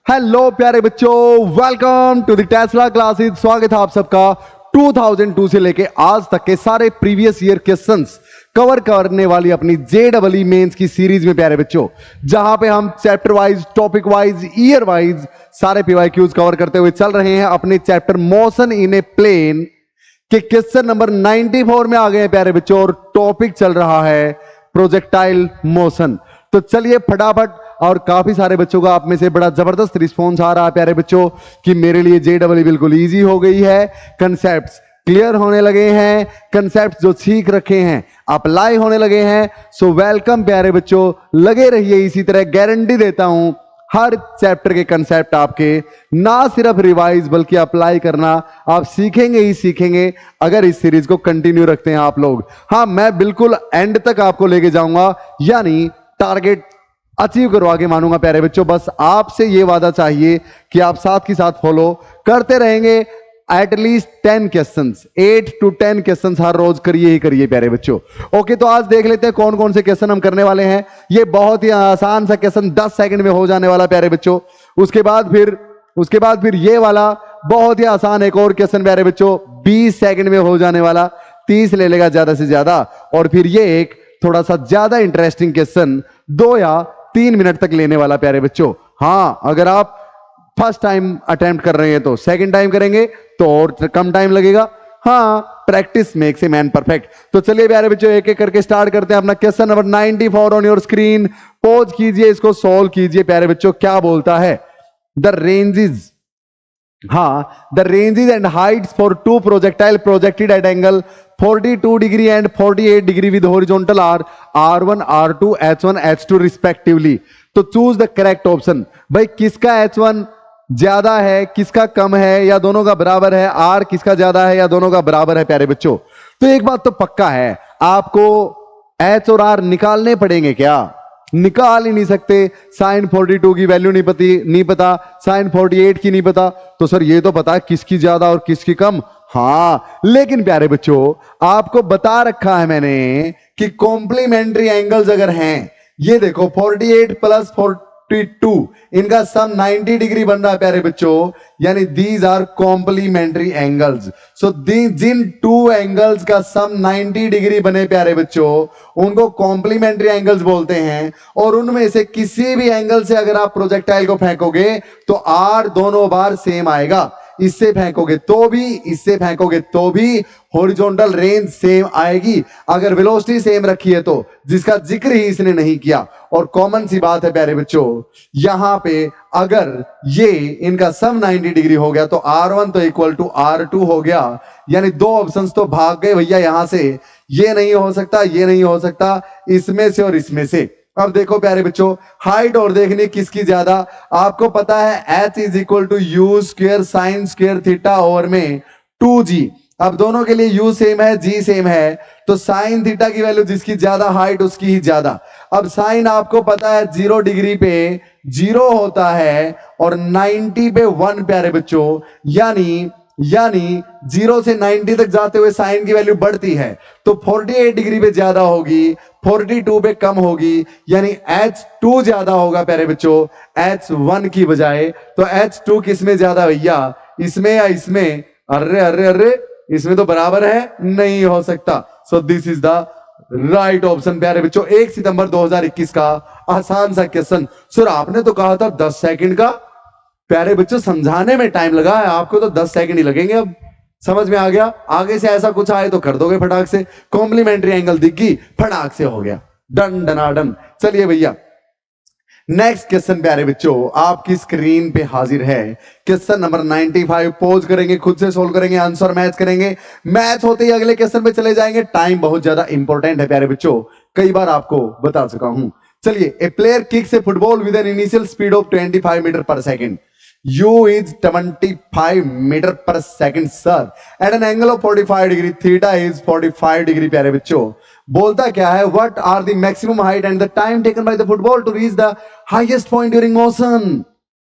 Hello प्यारे बच्चों, welcome to the Tesla classes. स्वागत है आप सबका 2002 से लेके आज तक के सारे प्रीवियस ईयर क्वेश्चंस कवर करने वाली अपनी जेडबलई मेंस की सीरीज में प्यारे बच्चों, जहां पे हम chapter wise, topic wise, year wise सारे पीवाईक्यूज कवर करते हुए चल रहे हैं। अपने chapter motion in a plane के क्वेश्चन नंबर 94 में आ गए हैं प्यारे बच्चों, और टॉपिक चल रहा है प्रोजेक्टाइल मोशन। तो चलिए फटाफट, और काफी सारे बच्चों का आप में से बड़ा जबरदस्त रिस्पॉन्स आ रहा है प्यारे बच्चों कि मेरे लिए जेडबलई बिल्कुल इजी हो गई है, कंसेप्ट्स क्लियर होने लगे हैं, कंसेप्ट्स जो सीख रखे हैं अप्लाई होने लगे हैं। सो वेलकम प्यारे बच्चों, लगे रहिए इसी तरह। गारंटी देता हूं हर चैप्टर के कंसेप्ट आपके ना सिर्फ रिवाइज बल्कि अप्लाई करना आप सीखेंगे ही सीखेंगे अगर इस सीरीज को कंटिन्यू रखते हैं आप लोग। हाँ, मैं बिल्कुल एंड तक आपको लेके जाऊंगा, यानी टारगेट अचीव करवा के मानूंगा प्यारे बच्चों। बस आपसे ये वादा चाहिए कि आप साथ के साथ फॉलो करते रहेंगे। एटलीस्ट 10 क्वेश्चंस, 8 to 10 क्वेश्चंस हर रोज करिए ही करिए प्यारे बच्चों। ओके, तो आज देख लेते हैं कौन कौन से क्वेश्चन हम करने वाले हैं। ये बहुत ही आसान सा क्वेश्चन 10 सेकंड में हो जाने वाला प्यारे बच्चों। उसके बाद फिर ये वाला बहुत ही आसान एक और क्वेश्चन प्यारे बच्चों 20 सेकंड में हो जाने वाला, 30 ले लेगा ज्यादा से ज्यादा। और फिर ये एक थोड़ा सा ज्यादा इंटरेस्टिंग क्वेश्चन 2 या 3 मिनट तक लेने वाला प्यारे बच्चों। हाँ, अगर आप फर्स्ट टाइम अटेम्प्ट कर रहे हैं तो सेकंड टाइम करेंगे तो और कम टाइम लगेगा। हाँ, practice makes a man perfect. तो चलिए प्यारे बच्चों, एक एक करके स्टार्ट करते हैं अपना question number 94 on your screen. Pause कीजिए, इसको सॉल्व कीजिए प्यारे बच्चों। क्या बोलता है? द रेंजेस, हाँ, the ranges and heights for two projectile projected at angle 42 degree and 48 degree with horizontal are R1, R2, H1, H2 respectively. तो चूज द करेक्ट ऑप्शन। भाई, किसका H1 ज्यादा है, किसका कम है, या दोनों का बराबर है? R किसका ज्यादा है या दोनों का बराबर है प्यारे बच्चों? तो एक बात तो पक्का है, आपको H और R निकालने पड़ेंगे। क्या निकाल ही नहीं सकते? साइन 42 की वैल्यू नहीं पता, साइन 48 की नहीं पता, तो सर ये तो पता है किसकी ज्यादा और किसकी कम। हाँ, लेकिन प्यारे बच्चों आपको बता रखा है मैंने कि कॉम्प्लीमेंट्री एंगल्स अगर हैं, ये देखो 48 प्लस 42, इनका सम 90 डिग्री बन रहा है प्यारे बच्चों, यानी these are complementary angles. So जिन टू एंगल्स का सम 90 डिग्री बने प्यारे बच्चों, उनको कॉम्प्लीमेंट्री एंगल्स बोलते हैं। और उनमें से किसी भी एंगल से अगर आप प्रोजेक्टाइल को फेंकोगे तो आर दोनों बार सेम आएगा। इससे फेंकोगे तो भी, इससे फेंकोगे तो भी हॉरिजॉन्टल रेंज सेम आएगी। अगर वेलोसिटी सेम रखी है तो, जिसका जिक्र ही इसने नहीं किया। और कॉमन सी बात है प्यारे बच्चों, यहां पे अगर ये इनका सम 90 डिग्री हो गया तो R1 तो इक्वल टू R2 हो गया, यानी दो ऑप्शंस तो भाग गए भैया यहां से। ये नहीं हो सकता, ये नहीं हो सकता, इसमें से और इसमें से। अब देखो प्यारे बच्चों, हाइट और देखने किसकी ज्यादा। आपको पता है H is equal to u square sine square theta over में 2G। अब दोनों के लिए U सेम है, G सेम है, तो साइन थीटा की वैल्यू जिसकी ज्यादा हाइट उसकी ही ज्यादा। अब साइन आपको पता है 0 डिग्री पे 0 होता है और 90 पे 1 प्यारे बच्चों, यानी 0 से 90 तक जाते हुए साइन की वैल्यू बढ़ती है। तो 48 डिग्री पे ज्यादा होगी, 42 पे कम होगी, यानी H2 ज्यादा होगा प्यारे बच्चों H1 की बजाय। तो H2 किसमें ज्यादा भैया, इसमें या इसमें? अरे अरे अरे, इसमें तो बराबर है, नहीं हो सकता। So this is the right option प्यारे बच्चों। 1 सितंबर 2021 का आसान सा क्वेश्चन। सर आपने तो कहा था 10 सेकंड का। प्यारे बच्चों, समझाने में टाइम लगा है आपको, तो 10 सेकंड ही लगेंगे। अब समझ में आ गया? आगे से ऐसा कुछ आए तो कर दोगे फटाक से। कॉम्प्लीमेंट्री एंगल दिख गई, फटाक से हो गया, डन डनाडन। चलिए भैया, नेक्स्ट क्वेश्चन प्यारे बच्चों आपकी स्क्रीन पे हाजिर है। Question number 95। पोज करेंगे, खुद से सोल्व करेंगे, आंसर मैच करेंगे। मैच होते ही अगले क्वेश्चन पे चले जाएंगे। टाइम बहुत ज्यादा इंपॉर्टेंट है प्यारे बच्चों, कई बार आपको बता चुका हूं। चलिए, a player kicks a football with an initial speed of 25 metre per second. U is 25 metre per second sir, at an angle of 45 degree, theta is 45 degree प्यारे बच्चों। बोलता क्या है? What are the maximum height and the time taken by the football to reach the highest point during motion.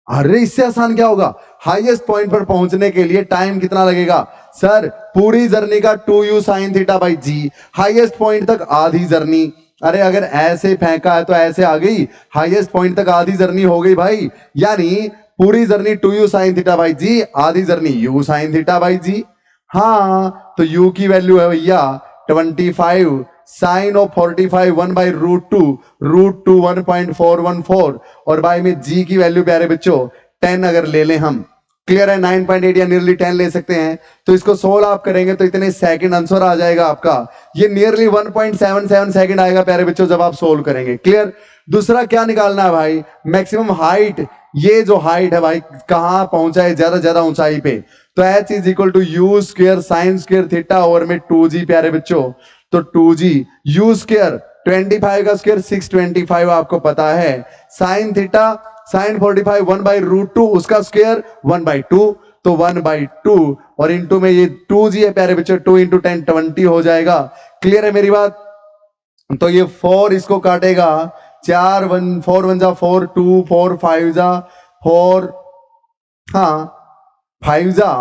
अरे इससे आसान क्या होगा? हाईएस्ट पॉइंट पर पहुंचने के लिए टाइम कितना लगेगा? सर पूरी जर्नी का 2u sin theta by g, highest point तक आधी जर्नी। अरे अगर ऐसे फेंका है तो ऐसे आ गई, हाईएस्ट पॉइंट तक आधी जर्नी हो गई भाई, यानी पूरी journey 2u sine theta by g, आधी journey u sine theta by g. हाँ, तो u की वैल्यू है भैया 25 sine of 45 1 by root two 1.414 और बाई में g की वैल्यू प्यारे बच्चों 10 अगर ले लें हम, क्लियर है, 9.8 या नियरली 10 ले सकते हैं। तो इसको सोल्व आप करेंगे तो इतने सेकंड आंसर आ जाएगा आपका, ये नियरली 1.77 सेकंड आएगा प्यारे बच्चों जब आप सोल्व करेंगे। क्लियर। दूसरा क्या निकालना है भाई, मैक्सिमम हाइट, ये जो हाइट है भाई कहां पहुंचा है, ज्यादा ऊंचाई पे, तो h is equal to u square sine square theta over में 2g प्यारे बच्चों, तो 2g यू स्क्र 25 का स्क्र 625 आपको पता है, sine theta sine 45 1 by root 2 उसका स्क्वायर 1/2, तो 1/2 और इंटू में ये 2g है प्यारे बच्चों, 2 इंटू 10 20 हो जाएगा। क्लियर है मेरी बात। तो ये 4 इसको काटेगा, 4 1 जा 4 2 4 5 जा 4, हाँ 5 जा,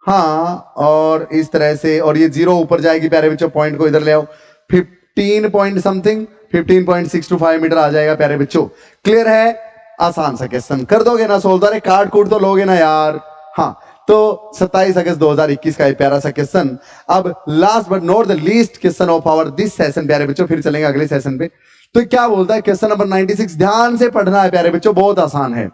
हाँ और इस तरह से, और ये 0 ऊपर जाएगी प्यारे बच्चों, पॉइंट को इधर ले आओ, 15 पॉइंट समथिंग 15.625 मीटर आ जाएगा प्यारे बच्चों। क्लियर है, आसान सा क्वेश्चन कर दोगे ना सोल्व, अरे कार्ड कूट तो लोगे ना यार। हाँ, तो 27 अगस्त 2021 का ये प्यारा सा क्वेश्चन। अब last but not the least question of our this session प्यारे बच्चों, फिर चलेंगे अगले सेशन पे। तो क्या बोलता है क्वेश्चन नंबर 96, ध्यान से पढ़ना है प्यारे बच्चों, बहुत आसान है।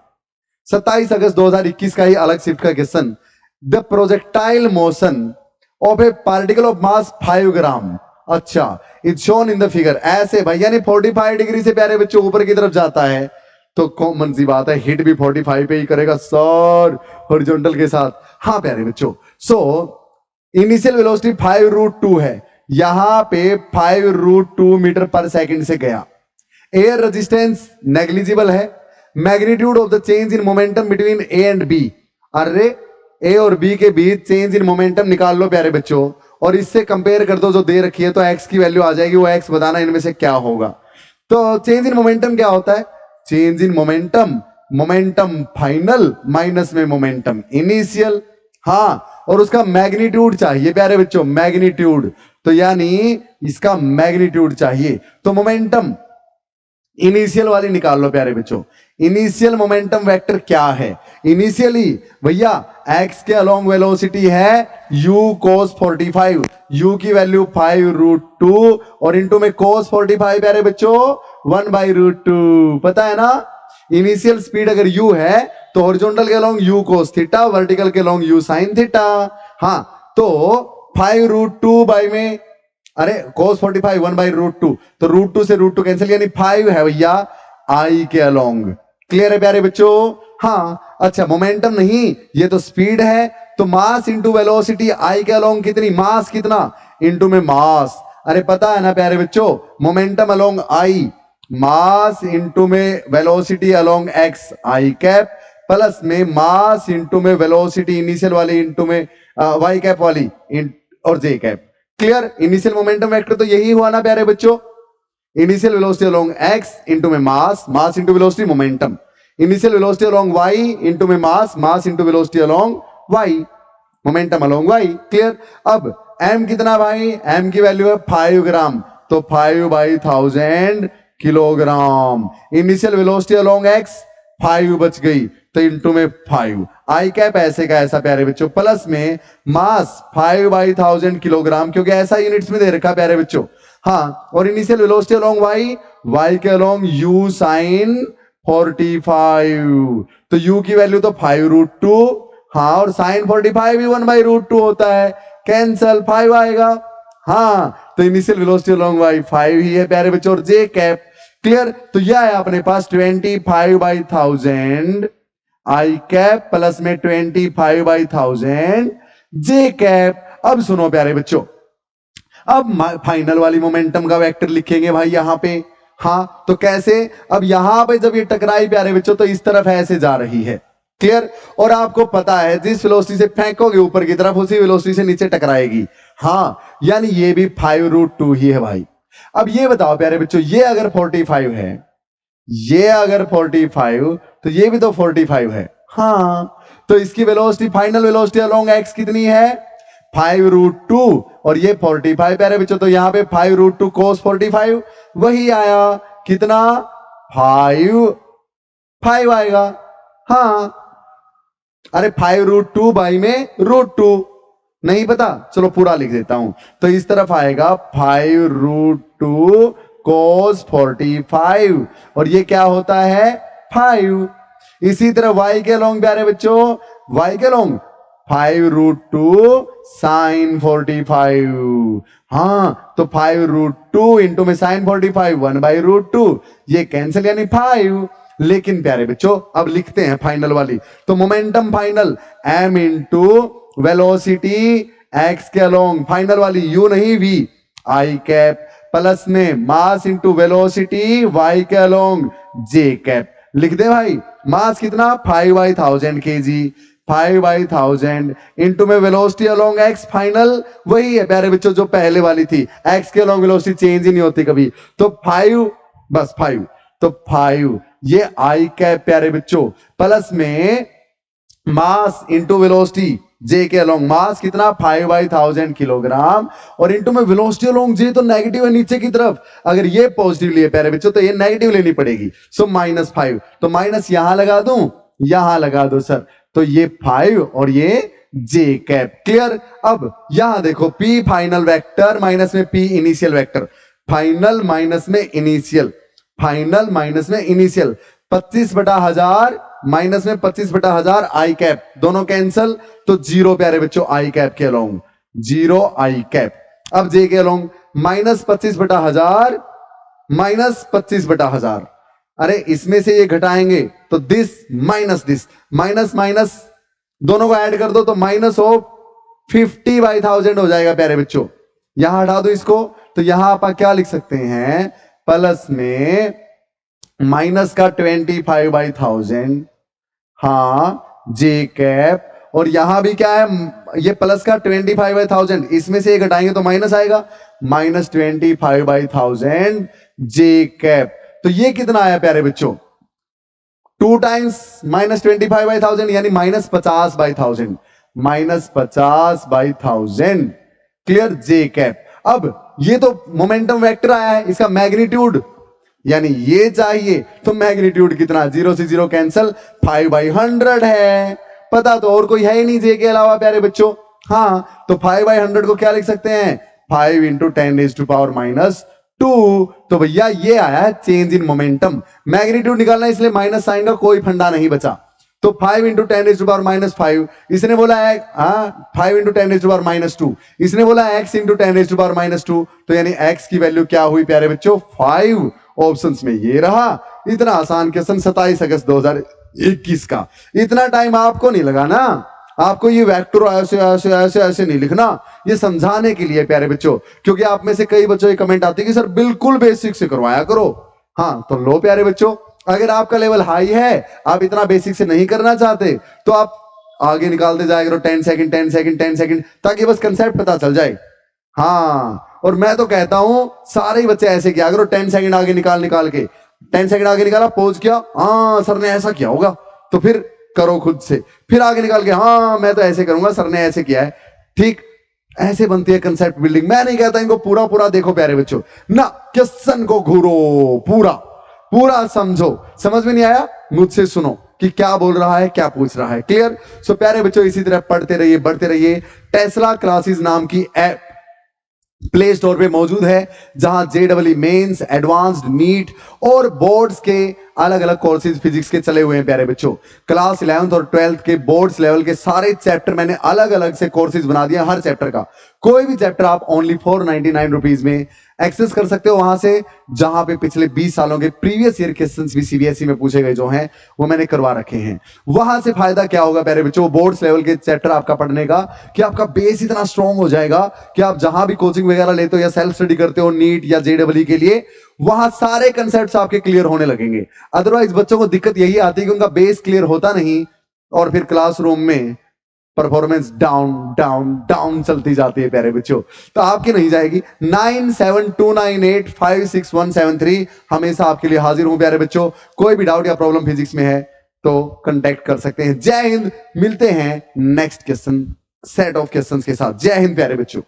27 अगस्त 2021 का ही अलग शिफ्ट का question, the projectile motion of A particle of mass 5 ग्राम, अच्छा it's shown in the figure, ऐसे भाई यानी 45 डिग्री से प्यारे बच्चों ऊपर की तरफ जाता है, तो कॉमन सी बात है हिट भी 45 पे ही करेगा सर, हॉरिजॉन्टल के साथ। हाँ प्यारे बच्चों, सो इनिशियल वेलोसिटी 5√2 है, यहां पे 5√2 मीटर पर सेकंड से गया। एयर रेजिस्टेंस नेग्लिजिबल है, magnitude of the change in momentum between A and B, अरे ए और बी के बीच चेंज इन मोमेंटम निकाल लो प्यारे बच्चों, और इससे कंपेयर कर दो जो दे रखी है, तो एक्स की वैल्यू आ जाएगी, वो एक्स बताना इनमें से क्या होगा। तो चेंज इन मोमेंटम क्या होता है, change in momentum, momentum final minus में मोमेंटम इनिशियल, हाँ और उसका मैग्नीट्यूड चाहिए प्यारे बच्चों, मैग्नीट्यूड, तो यानी इसका मैग्नीट्यूड चाहिए, तो मोमेंटम इनिशियल वाली निकाल लो प्यारे बच्चों। इनिशियल मोमेंटम वेक्टर क्या है, इनिशियली भैया एक्स के अलोंग वेलोसिटी है u cos 45, u की वैल्यू 5√2 और इंटू में cos 45 प्यारे बच्चों 1/√2, पता है ना। इनिशियल स्पीड अगर u है तो हॉरिजॉन्टल के along u cos theta, vertical के अलोंग u sin थीटा। हाँ, तो 5√2 बाई में, अरे cos 45 1/√2, तो √2 से √2 कैंसिल, यानी 5 है भैया i के अलोंग। क्लियर है प्यारे बच्चों। हाँ अच्छा, मोमेंटम नहीं, ये तो स्पीड है, तो मास इंटू वेलोसिटी i के अलोंग कितनी, मास कितना इंटू में मास, अरे पता है ना प्यारे बच्चों, momentum along i, mass into में velocity along x i cap, plus में मास इंटू में वेलोसिटी इनिशियल वाली इंटू में y कैप वाली और j cap. Clear, initial momentum vector तो यही हुआ ना प्यारे बच्चों, initial velocity along x into में mass, mass into velocity momentum, initial velocity along y into में mass, mass into velocity along y, momentum along y। Clear. अब m कितना भाई, m की वैल्यू है 5 ग्राम, तो 5/1000 kilogram, initial velocity along x 5 बच गई, तो इंटू में 5, आई कैप ऐसे का ऐसा प्यारे बच्चों, प्लस में मास 5/1000 किलोग्राम, क्योंकि ऐसा यूनिट्स में दे रखा प्यारे बच्चों। हाँ, और इनिशियल वेलोसिटी अलोंग y के अलोंग u sin 45, तो u की वैल्यू तो 5√2, हाँ और sin 45 भी 1/√2 होता है, कैंसल 5 आएगा। हाँ, तो इनिशियल वेलोसिटी अलोंग y 5 ही है प्यारे बच्चों, और j कैप। क्लियर, तो यह है अपने पास 25/1000 आई कैप प्लस में 25/1000 जे कैप। अब सुनो प्यारे बच्चों, अब फाइनल वाली मोमेंटम का वेक्टर लिखेंगे भाई यहां पे। हाँ, तो कैसे, अब यहां पे जब ये टकराई प्यारे बच्चों तो इस तरफ ऐसे जा रही है। क्लियर, और आपको पता है जिस वेलोसिटी से फेंकोगे ऊपर की तरफ उसी वेलोसिटी से नीचे टकराएगी। हाँ, यानी ये भी 5√2 ही है भाई। अब ये बताओ प्यारे बच्चों, ये अगर 45 है, ये अगर 45, तो ये भी तो 45 है। हाँ, तो इसकी velocity, final velocity along x कितनी है 5√2, और ये 45 प्यारे बच्चों, तो यहां पे 5√2 cos 45 वही आया, कितना 5 आएगा। हाँ, अरे 5√2 बाई में √2 नहीं पता, चलो पूरा लिख देता हूं। तो इस तरफ आएगा 5√2 cos 45 और ये क्या होता है 5। इसी तरह y के लॉन्ग प्यारे बच्चों, y के लॉन्ग 5√2 sin 45। हाँ, तो 5√2 इंटू में sin 45 1/√2, ये कैंसिल यानी 5। लेकिन प्यारे बच्चों अब लिखते हैं फाइनल वाली, तो momentum final m into velocity x के अलोंग, फाइनल वाली u नहीं v, i कैप, प्लस में मास इंटू वेलोसिटी y के अलोंग j कैप। लिख दे भाई, मास कितना 5/1000 kg, 5/1000 इंटू में वेलोसिटी अलोंग x, फाइनल वही है प्यारे बच्चों जो पहले वाली थी, x के अलोंग वेलोसिटी चेंज ही नहीं होती कभी, तो 5 बस 5, तो 5 ये आई कैप प्यारे बच्चों, प्लस में मास इंटू वेलोसिटी जे के अलोंग, मास कितना 5/1000 किलोग्राम, और इंटू में वेलोसिटी अलोंग जे तो नेगेटिव है नीचे की तरफ, अगर ये पॉजिटिव लिए प्यारे बच्चों तो ये नेगेटिव लेनी पड़ेगी, सो -5, तो माइनस यहां लगा दूं, यहां लगा दो सर, तो ये 5 और ये जे कैप। क्लियर। अब यहां देखो p फाइनल वेक्टर माइनस में p initial vector, final minus में इनिशियल, फाइनल माइनस में इनिशियल, 25/1000 माइनस में 25/1000 आई कैप, दोनों कैंसल, तो 0 प्यारे बच्चों आई कैप के अलोंग, 0 आई कैप। अब जे के अलोंग -25/1000 -25/1000, अरे इसमें से ये घटाएंगे तो this minus this, minus minus दोनों को ऐड कर दो तो -50/1000 हो जाएगा प्यारे बच्चों। यहां हटा दो इसको, तो यहां आप क्या लिख सकते हैं, प्लस में माइनस का 25/1000, हाँ जे कैप, और यहां भी क्या है, ये प्लस का 25/1000, इसमें से ये घटाएंगे तो माइनस आएगा, -25/1000 जे कैप। तो ये कितना आया प्यारे बच्चों, 2 टाइम्स -25/1000 यानी -50/1000, -50/1000। क्लियर, जे कैप। अब ये तो मोमेंटम वेक्टर आया है, इसका मैग्नीट्यूड यानी ये चाहिए, तो मैग्नीट्यूड कितना, 0 से 0 कैंसल, 5/100 है, पता तो और कोई है ही नहीं जे के अलावा प्यारे बच्चों। हाँ, तो 5/100 को क्या लिख सकते हैं, 5 × 10⁻²। तो भैया ये आया है चेंज इन मोमेंटम। मैग्नीट्यूड निकालना है, इसलिए माइनस साइन का कोई फंडा नहीं बचा, तो 5 × 10⁻⁵, इसने बोला है 5 × 10⁻², इसने है x × 10⁻², तो यानी x की वैल्यू क्या हुई प्यारे बच्चों, 5। ऑप्शंस में ये रहा। इतना आसान क्वेश्चन 27 अगस्त 2021 का। इतना टाइम आपको नहीं लगाना, आपको ये वेक्टर ऐसे ऐसे ऐसे ऐसे नहीं लिखना, ये समझाने के लिए प्यारे बच्चों, क्योंकि आप में से कई बच्चों की कमेंट आती है कि सर बिल्कुल बेसिक से करवाया करो। हाँ, तो लो प्यारे बच्चों, अगर आपका लेवल हाई है, आप इतना बेसिक से नहीं करना चाहते, तो आप आगे निकालते जाया करो 10 सेकंड 10 सेकंड 10 सेकंड, ताकि बस कंसेप्ट पता चल जाए। हाँ, और मैं तो कहता हूं सारे ही बच्चे ऐसे किया करो, 10 सेकंड आगे निकाल के, 10 सेकंड आगे निकाला, पॉज किया, हाँ सर ने ऐसा किया होगा, तो फिर करो खुद से, फिर आगे निकाल के, हाँ मैं तो ऐसे करूंगा, सर ने ऐसे किया है। ठीक, ऐसे बनती है कंसेप्ट बिल्डिंग। मैं नहीं कहता इनको पूरा पूरा देखो प्यारे बच्चों ना, क्वेश्चन को घूरो, पूरा पूरा समझो, समझ में नहीं आया मुझसे सुनो कि क्या बोल रहा है, क्या पूछ रहा है। क्लियर। सो प्यारे बच्चों, इसी तरह पढ़ते रहिए, बढ़ते रहिए। टेस्ला क्लासेस नाम की ऐप प्ले स्टोर पे मौजूद है, जहां JEE मेंस, एडवांस्ड, नीट और बोर्ड्स के अलग अलग कोर्सेज फिजिक्स के चले हुए हैं प्यारे बच्चों। क्लास 11th और 12th के बोर्ड्स लेवल के सारे चैप्टर मैंने अलग अलग से कोर्सेज बना दिया। हर चैप्टर का कोई भी चैप्टर आप ओनली 499 रुपीज में एक्सेस कर सकते हो, वहां से जहां पे पिछले 20 सालों के प्रीवियस ईयर क्वेश्चंस भी CBSE में पूछे गए जो हैं वो मैंने करवा रखे हैं। वहां से फायदा क्या होगा प्यारे बच्चों, बोर्ड्स लेवल के चैप्टर आपका पढ़ने का, कि आपका बेस इतना स्ट्रांग हो जाएगा कि आप जहां भी कोचिंग वगैरह लेते हो या सेल्फ स्टडी करते हो नीट या JEE के लिए, वहां सारे कंसेप्ट्स आपके क्लियर होने लगेंगे। अदरवाइज बच्चों को दिक्कत यही आती है कि उनका बेस क्लियर होता नहीं, और फिर क्लासरूम में परफॉर्मेंस डाउन डाउन डाउन चलती जाती है प्यारे बच्चों। तो आपकी नहीं जाएगी। 9729856173 हमेशा आपके लिए हाजिर हूं प्यारे बच्चों। कोई भी डाउट या प्रॉब्लम फिजिक्स में है तो कांटेक्ट कर सकते हैं। जय हिंद। मिलते हैं next question set of questions के साथ। जय हिंद प्यारे बच्चों।